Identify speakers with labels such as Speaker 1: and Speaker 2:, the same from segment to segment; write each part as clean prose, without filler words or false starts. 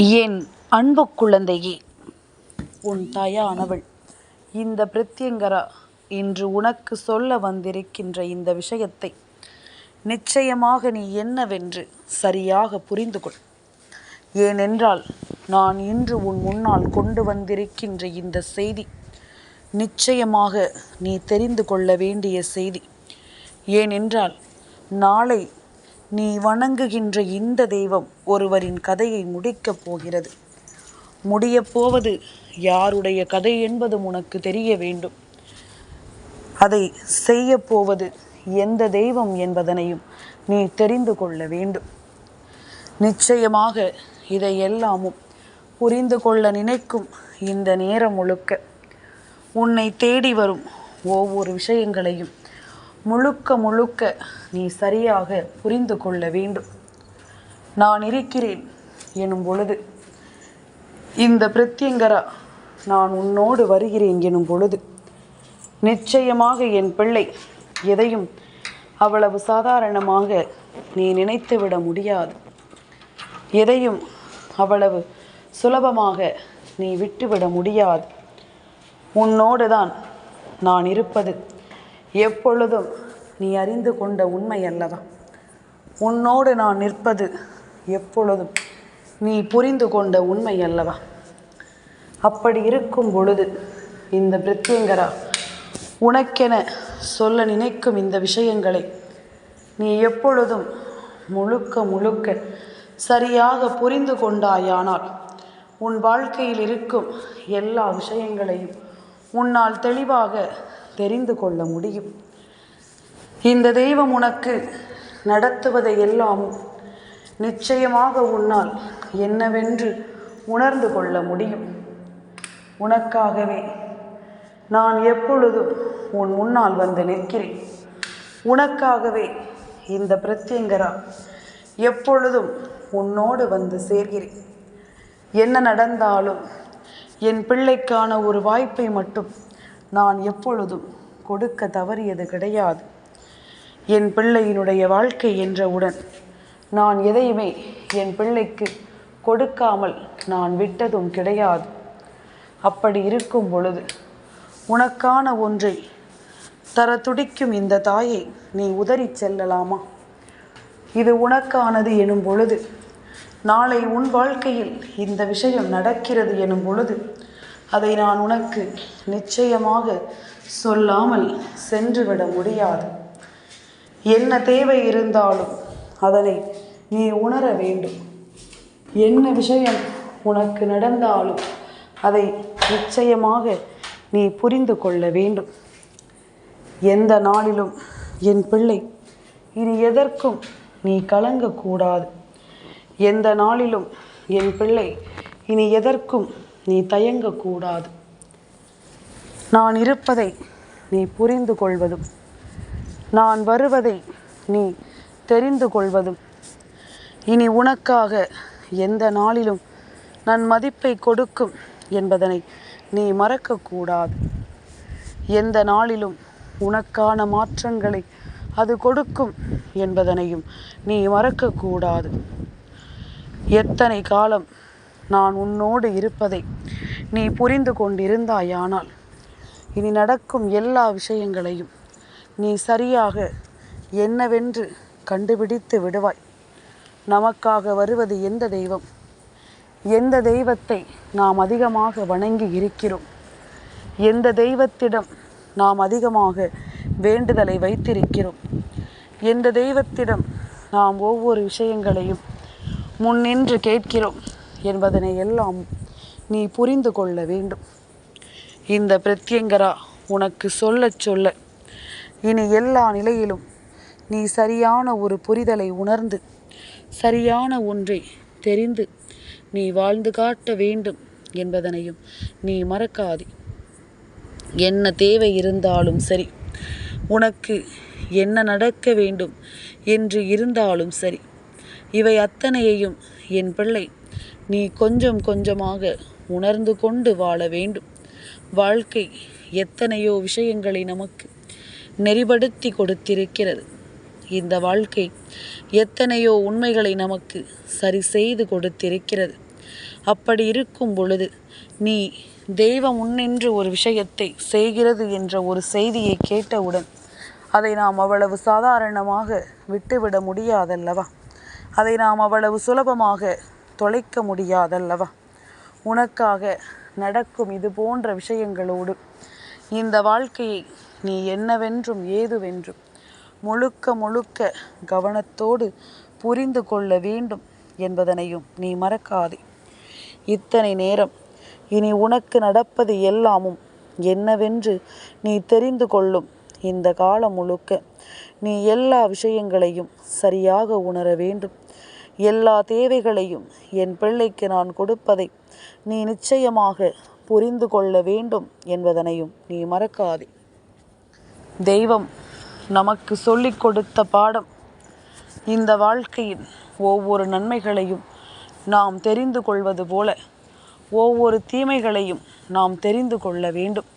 Speaker 1: என் அன்பு குழந்தையே, உன் தாயானவள் இந்த பிரத்யங்கரா இன்று உனக்கு சொல்ல வந்திருக்கின்ற இந்த விஷயத்தை நிச்சயமாக நீ என்னவென்று சரியாக புரிந்து கொள். ஏனென்றால் நான் இன்று உன் முன்னால் கொண்டு வந்திருக்கின்ற இந்த செய்தி நிச்சயமாக நீ தெரிந்து கொள்ள வேண்டிய செய்தி. ஏனென்றால் நாளை நீ வணங்குகின்ற இந்த தெய்வம் ஒருவரின் கதையை முடிக்கப் போகிறது. முடியப்போவது யாருடைய கதை என்பதும் உனக்கு தெரிய வேண்டும். அதை செய்ய போவது எந்த தெய்வம் என்பதனையும் நீ தெரிந்து கொள்ள வேண்டும். நிச்சயமாக இதையெல்லாமும் புரிந்து கொள்ள நினைக்கும் இந்த நேரம் முழுக்க உன்னை தேடி வரும் ஒவ்வொரு விஷயங்களையும் முழுக்க நீ சரியாக புரிந்து கொள்ள வேண்டும். நான் இருக்கிறேன் எனும் பொழுது, இந்த பிரத்யங்கரா நான் உன்னோடு வருகிறேன் எனும் பொழுது நிச்சயமாக என் பிள்ளை எதையும் அவ்வளவு சாதாரணமாக நீ நினைத்துவிட முடியாது. எதையும் அவ்வளவு சுலபமாக நீ விட்டுவிட முடியாது. உன்னோடு தான் நான் இருப்பது எப்பொழுதும் நீ அறிந்து கொண்ட உண்மை அல்லவா? உன்னோடு நான் நிற்பது எப்பொழுதும் நீ புரிந்து கொண்ட உண்மை அல்லவா? அப்படி இருக்கும் பொழுது இந்த பிரத்யங்கரா உனக்கென சொல்ல நினைக்கும் இந்த விஷயங்களை நீ எப்பொழுதும் முழுக்க சரியாக புரிந்து கொண்டாயானால் உன் வாழ்க்கையில் இருக்கும் எல்லா விஷயங்களையும் உன்னால் தெளிவாக தெரிந்து கொள்ள முடியும். இந்த தெய்வம் உனக்கு நடத்துவதை எல்லாமும் நிச்சயமாக உன்னால் என்னவென்று உணர்ந்து கொள்ள முடியும். உனக்காகவே நான் எப்பொழுதும் உன் முன்னால் வந்து நிற்கிறேன். உனக்காகவே இந்த பிரத்யங்கரா எப்பொழுதும் உன்னோடு வந்து சேர்கிறேன். என்ன நடந்தாலும் என் பிள்ளைக்கான ஒரு வாய்ப்பை மட்டும் நான் எப்பொழுதும் கொடுக்க தவறியது கிடையாது. என் பிள்ளையினுடைய வாழ்க்கை என்றவுடன் நான் எதையுமே என் பிள்ளைக்கு கொடுக்காமல் நான் விட்டதும் கிடையாது. அப்படி இருக்கும் பொழுது உனக்கான ஒன்றை தர துடிக்கும் இந்த தாயை நீ உதறி செல்லலாமா? இது உனக்கானது எனும் பொழுது, நாளை உன் வாழ்க்கையில் இந்த விஷயம் நடக்கிறது எனும் பொழுது அதை நான் உனக்கு நிச்சயமாக சொல்லாமல் சென்றுவிட முடியாது. என்ன தேவை இருந்தாலும் அதனை நீ உணர வேண்டும். என்ன விஷயம் உனக்கு நடந்தாலும் அதை நிச்சயமாக நீ புரிந்து கொள்ள வேண்டும். எந்த நாளிலும் என் பிள்ளை இனி எதற்கும் நீ கலங்கக்கூடாது. எந்த நாளிலும் என் பிள்ளை இனி எதற்கும் நீ தயங்கக்கூடாது. நான் இருப்பதை நீ புரிந்து கொள்வதும், நான் வருவதை நீ தெரிந்து கொள்வதும், இனி உனக்காக எந்த நாளிலும் நான் மதிப்பை கொடுக்கும் என்பதனை நீ மறக்கக்கூடாது. எந்த நாளிலும் உனக்கான மாற்றங்களை அது கொடுக்கும் என்பதனையும் நீ மறக்கக்கூடாது. எத்தனை காலம் நான் உன்னோடு இருப்பதை நீ புரிந்து கொண்டிருந்தாயானால் இனி நடக்கும் எல்லா விஷயங்களையும் நீ சரியாக என்னவென்று கண்டுபிடித்து விடுவாய். நமக்காக வருவது எந்த தெய்வம்? எந்த தெய்வத்தை நாம் அதிகமாக வணங்கி இருக்கிறோம்? எந்த தெய்வத்திடம் நாம் அதிகமாக வேண்டுதலை வைத்திருக்கிறோம்? எந்த தெய்வத்திடம் நாம் ஒவ்வொரு விஷயங்களையும் முன்னின்று கேட்கிறோம் என்பதனை எல்லாம் நீ புரிந்து கொள்ள வேண்டும். இந்த பிரத்யங்கரா உனக்கு சொல்ல இனி எல்லா நிலையிலும் நீ சரியான ஒரு புரிதலை உணர்ந்து சரியான ஒன்றை தெரிந்து நீ வாழ்ந்து காட்ட வேண்டும் என்பதனையும் நீ மறக்காதே. என்ன தேவை இருந்தாலும் சரி, உனக்கு என்ன நடக்க வேண்டும் என்று இருந்தாலும் சரி, இவை அத்தனையையும் என் பிள்ளை நீ கொஞ்சமாக உணர்ந்து கொண்டு வாழ வேண்டும். வாழ்க்கை எத்தனையோ விஷயங்களை நமக்கு நெறிப்படுத்தி கொடுத்திருக்கிறது. இந்த வாழ்க்கை எத்தனையோ உண்மைகளை நமக்கு சரி செய்து கொடுத்திருக்கிறது. அப்படி இருக்கும் பொழுது நீ தெய்வம் முன்னின்று ஒரு விஷயத்தை செய்கிறது என்ற ஒரு செய்தியை கேட்டவுடன் அதை நாம் அவ்வளவு சாதாரணமாக விட்டுவிட முடியாதல்லவா? அதை நாம் அவ்வளவு சுலபமாக தொலைக்க முடியாதல்லவா? உனக்காக நடக்கும் இது போன்ற விஷயங்களோடு இந்த வாழ்க்கையை நீ என்னவென்றும் ஏதுவென்றும் முழுக்க முழுக்க கவனத்தோடு புரிந்து கொள்ள வேண்டும் என்பதனையும் நீ மறக்காதே. இத்தனை நேரம் இனி உனக்கு நடப்பது எல்லாமும் என்னவென்று நீ தெரிந்து கொள்ளும் இந்த காலம் முழுக்க நீ எல்லா விஷயங்களையும் சரியாக உணர வேண்டும். எல்லா தேவைகளையும் என் பிள்ளைக்கு நான் கொடுப்பதை நீ நிச்சயமாக புரிந்து கொள்ள வேண்டும் என்பதனையும் நீ மறக்காதே. தெய்வம் நமக்கு சொல்லிக் கொடுத்த பாடம், இந்த வாழ்க்கையின் ஒவ்வொரு நன்மைகளையும் நாம் தெரிந்து கொள்வது போல ஒவ்வொரு தீமைகளையும் நாம் தெரிந்து கொள்ள வேண்டும்.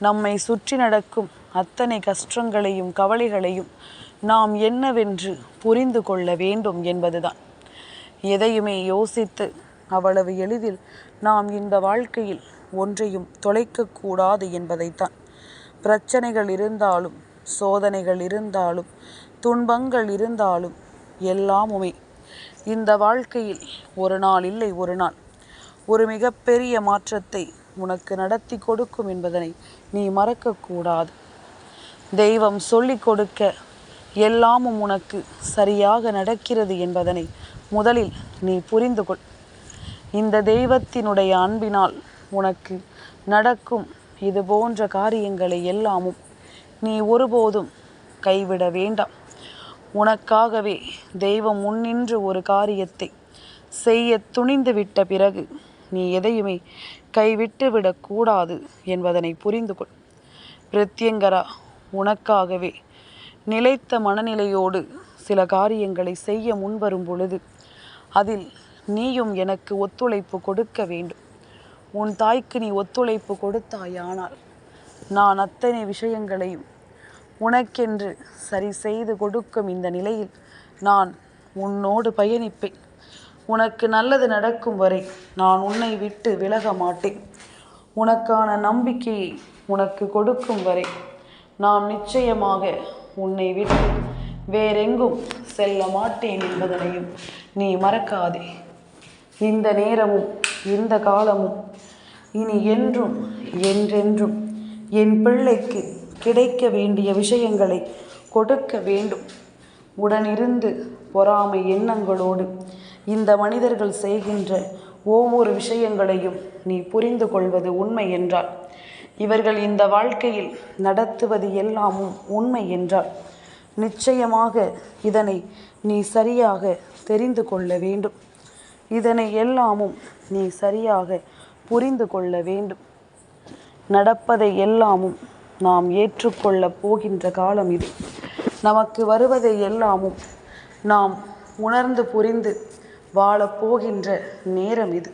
Speaker 1: நம்மை சுற்றி நடக்கும் அத்தனை கஷ்டங்களையும் கவலைகளையும் நாம் என்னவென்று புரிந்து கொள்ள வேண்டும் என்பதுதான். எதையுமே யோசித்து அவ்வளவு எளிதில் நாம் இந்த வாழ்க்கையில் ஒன்றையும் தொலைக்கக்கூடாது என்பதைத்தான். பிரச்சனைகள் இருந்தாலும், சோதனைகள் இருந்தாலும், துன்பங்கள் இருந்தாலும் எல்லாமுமே இந்த வாழ்க்கையில் ஒரு நாள் இல்லை ஒரு நாள் ஒரு மிகப்பெரிய மாற்றத்தை உனக்கு நடத்தி கொடுக்கும் என்பதனை நீ மறக்கக்கூடாது. தெய்வம் சொல்லிக் கொடுக்க எல்லாமும் உனக்கு சரியாக நடக்கிறது என்பதனை முதலில் நீ புரிந்து கொள். இந்த தெய்வத்தினுடைய அன்பினால் உனக்கு நடக்கும் இது போன்ற காரியங்களை எல்லாமும் நீ ஒருபோதும் கைவிட வேண்டாம். உனக்காகவே தெய்வம் முன்னின்று ஒரு காரியத்தை செய்ய துணிந்து விட்ட பிறகு நீ எதையுமே கைவிட்டு விடக்கூடாது என்பதனை புரிந்து கொள். பிரத்யங்கரா உனக்காகவே நிலைத்த மனநிலையோடு சில காரியங்களை செய்ய முன்வரும் பொழுது அதில் நீயும் எனக்கு ஒத்துழைப்பு கொடுக்க வேண்டும். உன் தாய்க்கு நீ ஒத்துழைப்பு கொடுத்தாயானால் நான் அத்தனை விஷயங்களையும் உனக்கென்று சரி செய்து கொடுக்கும் இந்த நிலையில் நான் உன்னோடு பயணிப்பேன். உனக்கு நல்லது நடக்கும் வரை நான் உன்னை விட்டு விலக மாட்டேன். உனக்கான நம்பிக்கையை உனக்கு கொடுக்கும் வரை நான் நிச்சயமாக உன்னை விட்டு வேறெங்கும் செல்ல மாட்டேன் என்பதனையும் நீ மறக்காதே. இந்த நேரமும் இந்த காலமும் இனி என்றும் என்றென்றும் என் பிள்ளைக்கு கிடைக்க வேண்டிய விஷயங்களை கொடுக்க வேண்டும். உடனிருந்து பொறாமை எண்ணங்களோடு இந்த மனிதர்கள் செய்கின்ற ஒவ்வொரு விஷயங்களையும் நீ புரிந்து கொள்வது உண்மை என்றால், இவர்கள் இந்த வாழ்க்கையில் நடத்துவது எல்லாமும் உண்மை என்றால், நிச்சயமாக இதனை நீ சரியாக தெரிந்து கொள்ள வேண்டும். இதனை எல்லாமும் நீ சரியாக புரிந்து கொள்ள வேண்டும். நடப்பதை எல்லாமும் நாம் ஏற்றுக்கொள்ளப் போகின்ற காலம் இது. நமக்கு வருவதை எல்லாமும் நாம் உணர்ந்து புரிந்து வாழப்போகின்ற நேரம் இது.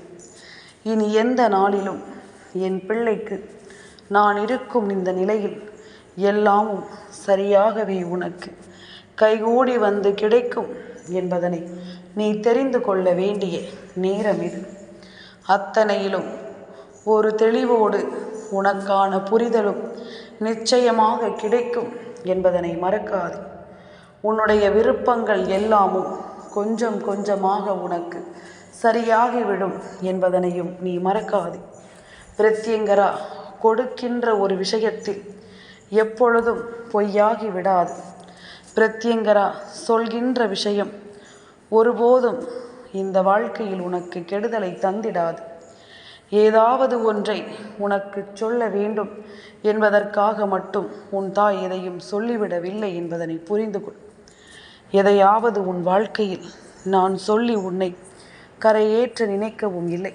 Speaker 1: இனி எந்த நாளிலும் என் பிள்ளைக்கு நான் இருக்கும் இந்த நிலையில் எல்லாமும் சரியாகவே உனக்கு கைகூடி வந்து கிடைக்கும் என்பதனை நீ தெரிந்து கொள்ள வேண்டிய நேரம் இது. அத்தனையிலும் ஒரு தெளிவோடு உனக்கான புரிதலும் நிச்சயமாக கிடைக்கும் என்பதனை மறக்காது. உன்னுடைய விருப்பங்கள் எல்லாமும் கொஞ்சம் கொஞ்சமாக உனக்கு சரியாகிவிடும் என்பதனையும் நீ மறக்காது. பிரத்யங்கரா கொடுக்கின்ற ஒரு விஷயத்தில் எப்பொழுதும் பொய்யாகி விடாது. பிரத்யங்கரா சொல்கின்ற விஷயம் ஒருபோதும் இந்த வாழ்க்கையில் உனக்கு கெடுதலை தந்திடாது. ஏதாவது ஒன்றை உனக்கு சொல்ல வேண்டும் என்பதற்காக மட்டும் உன் தாய் எதையும் சொல்லிவிடவில்லை என்பதனை புரிந்து கொள். எதையாவது உன் வாழ்க்கையில் நான் சொல்லி உன்னை கரையேற்ற நினைக்கவும் இல்லை.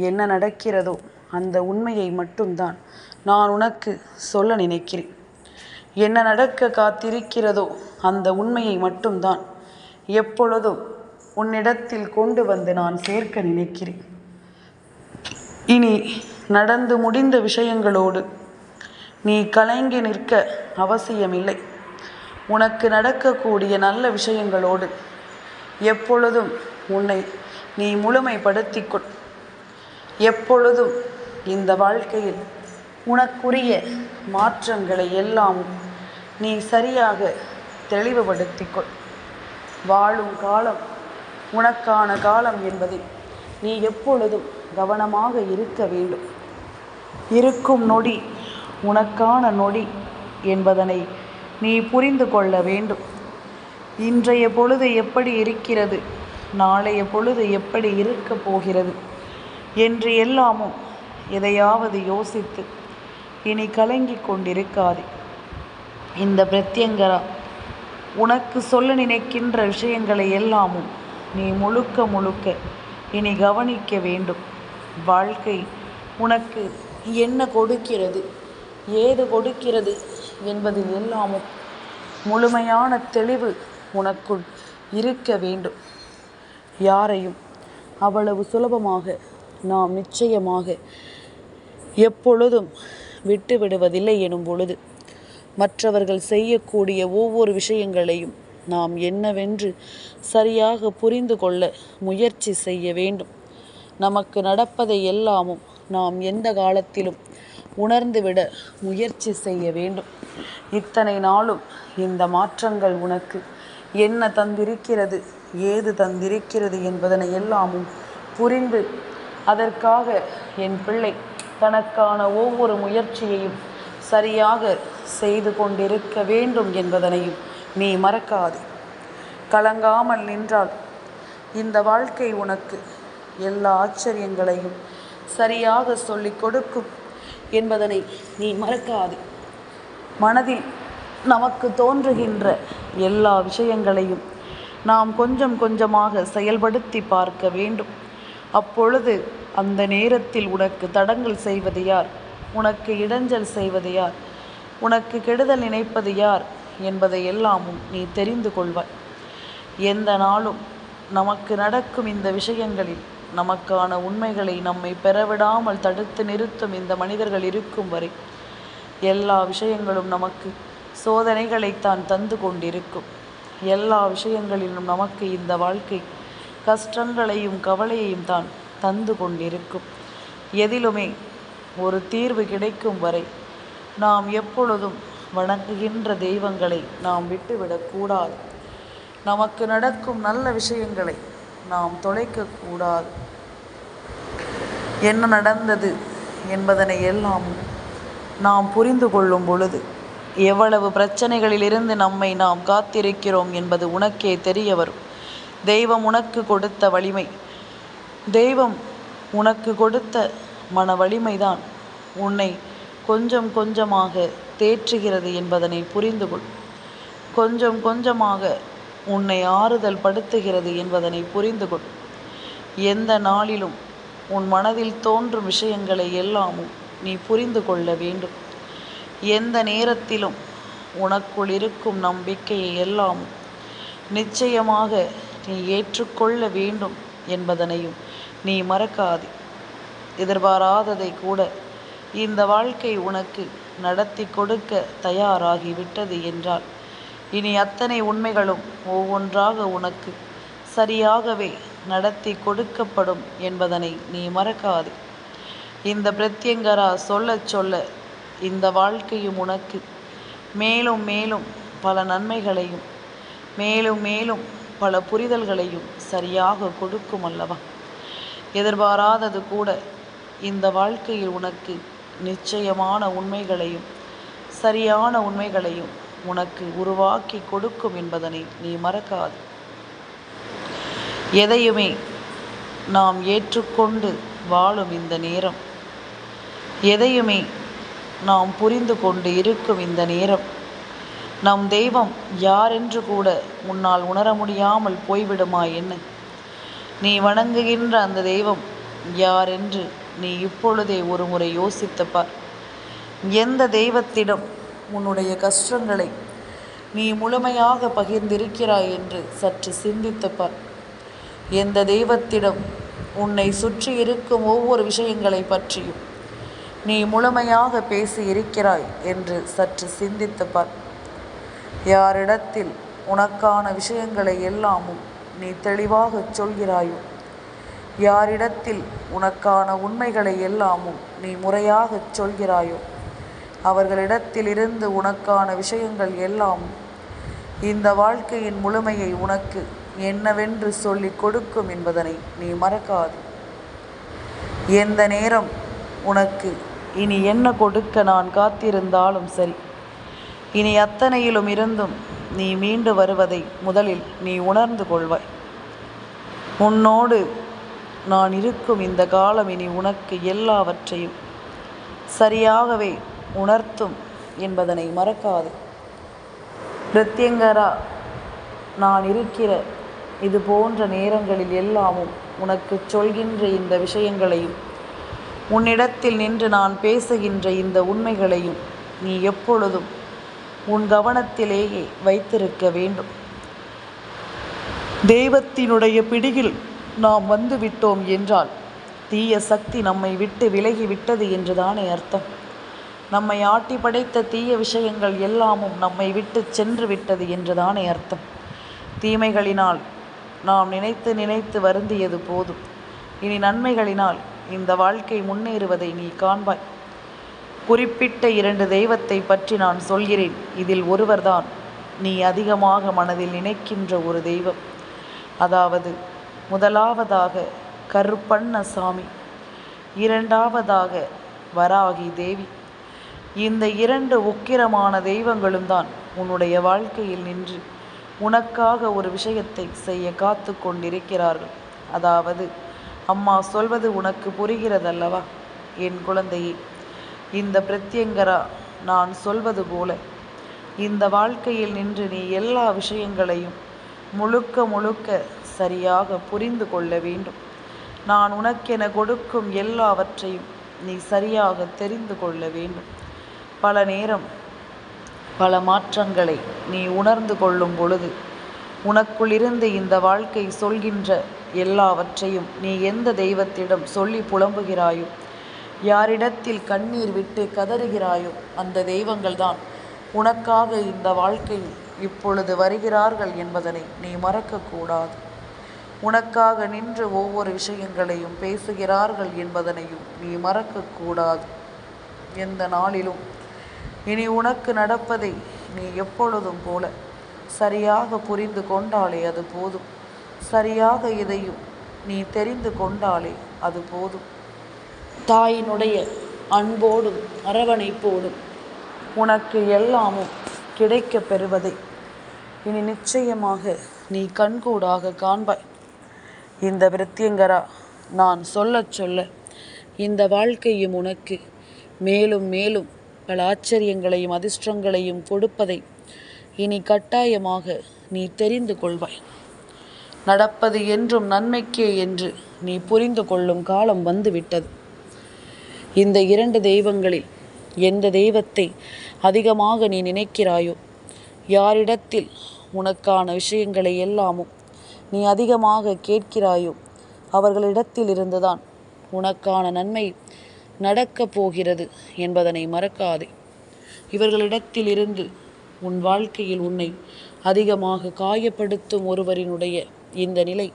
Speaker 1: என்ன நடக்கிறதோ அந்த உண்மையை மட்டும்தான் நான் உனக்கு சொல்ல நினைக்கிறேன். என்ன நடக்க காத்திருக்கிறதோ அந்த உண்மையை மட்டும்தான் எப்பொழுதும் உன்னிடத்தில் கொண்டு வந்து நான் சேர்க்க நினைக்கிறேன். இனி நடந்து முடிந்த விஷயங்களோடு நீ கலங்கி நிற்க அவசியமில்லை. உனக்கு நடக்கக்கூடிய நல்ல விஷயங்களோடு எப்பொழுதும் உன்னை நீ முழுமைப்படுத்திக்கொள். எப்பொழுதும் இந்த வாழ்க்கையில் உனக்குரிய மாற்றங்களை எல்லாமும் நீ சரியாக தெளிவுபடுத்திக்கொள். வாழும் காலம் உனக்கான காலம் என்பதில் நீ எப்பொழுதும் கவனமாக இருக்க வேண்டும். இருக்கும் நொடி உனக்கான நொடி என்பதனை நீ புரிந்து கொள்ள வேண்டும். இன்றைய பொழுது எப்படி இருக்கிறது, நாளைய பொழுது எப்படி இருக்கப் போகிறது என்று எல்லாமும் எதையாவது யோசித்து இனி கலங்கிக் கொண்டிருக்காதே. இந்த பிரத்யங்கரா உனக்கு சொல்ல நினைக்கின்ற விஷயங்களை எல்லாமும் நீ முழுக்க முழுக்க இனி கவனிக்க வேண்டும். வாழ்க்கை உனக்கு என்ன கொடுக்கிறது, ஏது கொடுக்கிறது என்பதில் எல்லாமும் முழுமையான தெளிவு உனக்குள் இருக்க வேண்டும். யாரையும் அவ்வளவு சுலபமாக நாம் நிச்சயமாக எப்பொழுதும் விட்டுவிடுவதில்லை எனும் பொழுது மற்றவர்கள் செய்யக்கூடிய ஒவ்வொரு விஷயங்களையும் நாம் என்னவென்று சரியாக புரிந்து கொள்ள முயற்சி செய்ய வேண்டும். நமக்கு நடப்பதை எல்லாமும் நாம் எந்த காலத்திலும் உணர்ந்துவிட முயற்சி செய்ய வேண்டும். இத்தனை நாளும் இந்த மாற்றங்கள் உனக்கு என்ன தந்திருக்கிறது, ஏது தந்திருக்கிறது என்பதனை எல்லாமும் புரிந்து அதற்காக என் பிள்ளை தனக்கான ஒவ்வொரு முயற்சியையும் சரியாக செய்து கொண்டிருக்க வேண்டும் என்பதனையும் நீ மறக்காதே. கலங்காமல் நின்றால் இந்த வாழ்க்கை உனக்கு எல்லா ஆச்சரியங்களையும் சரியாக சொல்லிக் கொடுக்கும் என்பதனை நீ மறக்காதே. மனதில் நமக்கு தோன்றுகின்ற எல்லா விஷயங்களையும் நாம் கொஞ்சம் கொஞ்சமாக செயல்படுத்தி பார்க்க வேண்டும். அப்பொழுது அந்த நேரத்தில் உனக்கு தடங்கல் செய்வது யார், உனக்கு இடைஞ்சல் செய்வது யார், உனக்கு கெடுதல் நினைப்பது யார் என்பதை எல்லாமும் நீ தெரிந்து கொள்வாய். எந்த நாளும் நமக்கு நடக்கும் இந்த விஷயங்களில் நமக்கான உண்மைகளை நம்மை பெறவிடாமல் தடுத்து நிறுத்தும் இந்த மனிதர்கள் இருக்கும் வரை எல்லா விஷயங்களும் நமக்கு சோதனைகளைத்தான் தந்து கொண்டிருக்கும். எல்லா விஷயங்களிலும் நமக்கு இந்த வாழ்க்கை கஷ்டங்களையும் கவலையையும் தான் தந்து கொண்டிருக்கும். எதிலுமே ஒரு தீர்வு கிடைக்கும் வரை நாம் எப்பொழுதும் வணங்குகின்ற தெய்வங்களை நாம் விட்டுவிடக்கூடாது. நமக்கு நடக்கும் நல்ல விஷயங்களை நாம் தொலைக்கக்கூடாது. என்ன நடந்தது என்பதனை எல்லாமும் நாம் புரிந்து கொள்ளும் பொழுது எவ்வளவு பிரச்சனைகளிலிருந்து நம்மை நாம் காத்திருக்கிறோம் என்பது உனக்கே தெரிய வரும். தெய்வம் உனக்கு கொடுத்த வலிமை, தெய்வம் உனக்கு கொடுத்த மன வலிமைதான் உன்னை கொஞ்சம் கொஞ்சமாக தேற்றுகிறது என்பதனை புரிந்து கொள். கொஞ்சம் கொஞ்சமாக உன்னை ஆறுதல் படுத்துகிறது என்பதனை புரிந்து கொள். எந்த நாளிலும் உன் மனதில் தோன்றும் விஷயங்களை எல்லாமும் நீ புரிந்து கொள்ள வேண்டும். எந்த நேரத்திலும் உனக்குள் இருக்கும் நம்பிக்கையை எல்லாமும் நிச்சயமாக நீ ஏற்றுக்கொள்ள வேண்டும் என்பதனையும் நீ மறக்காதே. எதிர்பாராததை கூட இந்த வாழ்க்கை உனக்கு நடத்தி கொடுக்க தயாராகிவிட்டது என்றால் இனி அத்தனை உண்மைகளும் ஒவ்வொன்றாக உனக்கு சரியாகவே நடத்தி கொடுக்கப்படும் என்பதனை நீ மறக்காதே. இந்த பிரத்யங்கரா சொல்ல சொல்ல இந்த வாழ்க்கையும் உனக்கு மேலும் மேலும் பல நன்மைகளையும் மேலும் மேலும் பல புரிதல்களையும் சரியாக கொடுக்கும் அல்லவா. எதிர்பாராதது கூட இந்த வாழ்க்கையில் உனக்கு நிச்சயமான உண்மைகளையும் சரியான உண்மைகளையும் உனக்கு உருவாக்கி கொடுக்கும் என்பதனை நீ மறக்காது. எதையுமே நாம் ஏற்றுக்கொண்டு வாழும் இந்த நேரம், எதையுமே நாம் புரிந்து கொண்டு இருக்கும் இந்த நேரம், நம் தெய்வம் யாரென்று கூட உன்னால் உணர முடியாமல் போய்விடுமா என்ன? நீ வணங்குகின்ற அந்த தெய்வம் யாரென்று நீ இப்பொழுதே ஒரு முறை யோசித்து பார். எந்த தெய்வத்திடம் உன்னுடைய கஷ்டங்களை நீ முழுமையாக பகிர்ந்திருக்கிறாய் என்று சற்று சிந்தித்து பார். எந்த தெய்வத்திடம் உன்னை சுற்றி இருக்கும் ஒவ்வொரு விஷயங்களை பற்றியும் நீ முழுமையாக பேசி இருக்கிறாய் என்று சற்று சிந்தித்து பார். யாரிடத்தில் உனக்கான விஷயங்களை எல்லாமும் நீ தெளிவாக சொல்கிறாயோ, யாரிடத்தில் உனக்கான உண்மைகளை எல்லாமும் நீ முறையாகச் சொல்கிறாயோ அவர்களிடத்திலிருந்து உனக்கான விஷயங்கள் எல்லாமும் இந்த வாழ்க்கையின் முழுமையை உனக்கு என்னவென்று சொல்லிக் கொடுக்கும் என்பதனை நீ மறக்காது. எந்த நேரம் உனக்கு இனி என்ன கொடுக்க நான் காத்திருந்தாலும் சரி, இனி அத்தனையிலும் இருந்தும் நீ மீண்டு வருவதை முதலில் நீ உணர்ந்து கொள்வாய். உன்னோடு நான் இருக்கும் இந்த காலம் இனி உனக்கு எல்லாவற்றையும் சரியாகவே உணர்த்தும் என்பதனை மறக்காது. பிரத்யங்கரா, நான் இருக்கிற இது போன்ற நேரங்களில் எல்லாமும் உனக்கு சொல்கின்ற இந்த விஷயங்களையும் உன்னிடத்தில் நின்று நான் பேசுகின்ற இந்த உண்மைகளையும் நீ எப்பொழுதும் உன் கவனத்திலேயே வைத்திருக்க வேண்டும். தெய்வத்தினுடைய பிடியில் நாம் வந்துவிட்டோம் என்றால் தீய சக்தி நம்மை விட்டு விலகிவிட்டது என்றுதானே அர்த்தம். நம்மை ஆட்டி படைத்த தீய விஷயங்கள் எல்லாமும் நம்மை விட்டு சென்று விட்டது என்றுதானே அர்த்தம். தீமைகளினால் நாம் நினைத்து நினைத்து வருந்தியது போதும். இனி நன்மைகளினால் இந்த வாழ்க்கை முன்னேறுவதை நீ காண்பாய். குறிப்பிட்ட 2 தெய்வத்தை பற்றி நான் சொல்கிறேன். இதில் ஒருவர்தான் நீ அதிகமாக மனதில் நினைக்கின்ற ஒரு தெய்வம். அதாவது முதலாவதாக கருப்பண்ணசாமி, இரண்டாவதாக வராகி தேவி. இந்த 2 உக்கிரமான தெய்வங்களும் தான் உன்னுடைய வாழ்க்கையில் நின்று உனக்காக ஒரு விஷயத்தை செய்ய காத்து கொண்டிருக்கிறார்கள். அதாவது அம்மா சொல்வது உனக்கு புரிகிறதல்லவா என் குழந்தையே? இந்த பிரத்யங்கரா நான் சொல்வது போல இந்த வாழ்க்கையில் நின்று நீ எல்லா விஷயங்களையும் முழுக்க முழுக்க சரியாக புரிந்து கொள்ள வேண்டும். நான் உனக்கென கொடுக்கும் எல்லாவற்றையும் நீ சரியாக தெரிந்து கொள்ள வேண்டும். பல நேரம் பல மாற்றங்களை நீ உணர்ந்து கொள்ளும் பொழுது உனக்குள்ளிருந்து இந்த வாழ்க்கை சொல்கின்ற எல்லாவற்றையும் நீ எந்த தெய்வத்திடம் சொல்லி புலம்புகிறாயோ, யாரிடத்தில் கண்ணீர் விட்டு கதறுகிறாயோ, அந்த தெய்வங்கள் தான் உனக்காக இந்த வாழ்க்கையில் இப்பொழுது வருகிறார்கள் என்பதனை நீ மறக்கக்கூடாது. உனக்காக நின்று ஒவ்வொரு விஷயங்களையும் பேசுகிறார்கள் என்பதனையும் நீ மறக்கக்கூடாது. எந்த நாளிலும் இனி உனக்கு நடப்பதை நீ எப்பொழுதும் போல சரியாக புரிந்து கொண்டாலே அது போதும். சரியாக இதையும் நீ தெரிந்து கொண்டாலே அது போதும். தாயினுடைய அன்போடும் அரவணைப்போடும் உனக்கு எல்லாமும் கிடைக்க பெறுவதை இனி நிச்சயமாக நீ கண்கூடாக காண்பாய். இந்த பிரத்யங்கரா நான் சொல்ல சொல்ல இந்த வாழ்க்கையும் உனக்கு மேலும் மேலும் பல ஆச்சரியங்களையும் அதிர்ஷ்டங்களையும் கொடுப்பதை இனி கட்டாயமாக நீ தெரிந்து கொள்வாய். நடப்பது என்றும் நன்மைக்கே என்று நீ புரிந்து கொள்ளும் காலம் வந்துவிட்டது. இந்த 2 தெய்வங்களில் எந்த தெய்வத்தை அதிகமாக நீ நினைக்கிறாயோ, யாரிடத்தில் உனக்கான விஷயங்களை எல்லாமும் நீ அதிகமாக கேட்கிறாயோ, அவர்களிடத்தில் இருந்துதான் உனக்கான நன்மை நடக்கப் போகிறது என்பதனை மறக்காதே. இவர்களிடத்தில் இருந்து உன் வாழ்க்கையில் உன்னை அதிகமாக காயப்படுத்தும் ஒருவரினுடைய இந்த நிலை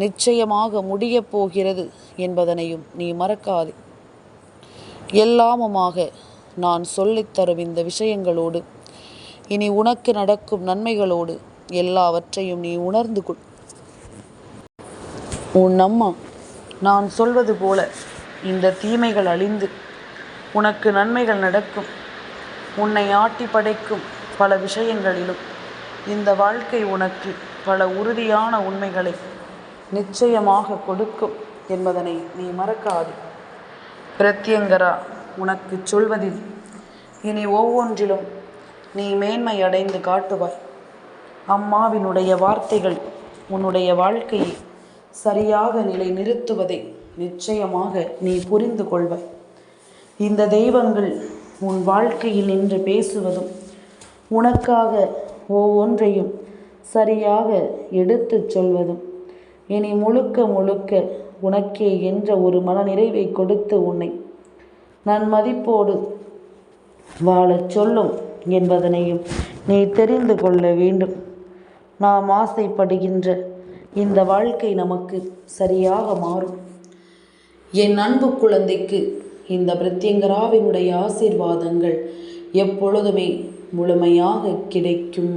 Speaker 1: நிச்சயமாக முடியப் போகிறது என்பதனையும் நீ மறக்காதே. எல்லாமுமாக நான் சொல்லித்தரும் இந்த விஷயங்களோடு இனி உனக்கு நடக்கும் நன்மைகளோடு எல்லாவற்றையும் நீ உணர்ந்து கொள். உன் அம்மா நான் சொல்வது போல இந்த தீமைகள் அழிந்து உனக்கு நன்மைகள் நடக்கும். உன்னை ஆட்டி படைக்கும் பல விஷயங்களிலும் இந்த வாழ்க்கை உனக்கு பல உறுதியான உண்மைகளை நிச்சயமாக கொடுக்கும் என்பதனை நீ மறக்காதே. பிரத்யங்கரா உனக்கு சொல்வதில் இனி ஒவ்வொன்றிலும் நீ மேன்மை அடைந்து காட்டுவாய். அம்மாவினுடைய வார்த்தைகள் உன்னுடைய வாழ்க்கையை சரியாக நிலை நிறுத்துவதை நிச்சயமாக நீ புரிந்து கொள்வாய். இந்த தெய்வங்கள் உன் வாழ்க்கையில் நின்று பேசுவதும் உனக்காக ஒவ்வொன்றையும் சரியாக எடுத்துச் சொல்வதும் இனி முழுக்க முழுக்க உனக்கே என்ற ஒரு மனநிறைவை கொடுத்து உன்னை நன்மதிப்போடு வாழச் சொல்லும் என்பதனையும் நீ தெரிந்து கொள்ள வேண்டும். நாம் ஆசைப்படுகின்ற இந்த வாழ்க்கை நமக்கு சரியாக மாறும். என் அன்பு குழந்தைக்கு இந்த பிரத்யங்கராவினுடைய ஆசீர்வாதங்கள் எப்பொழுதுமே முழுமையாக கிடைக்கும்.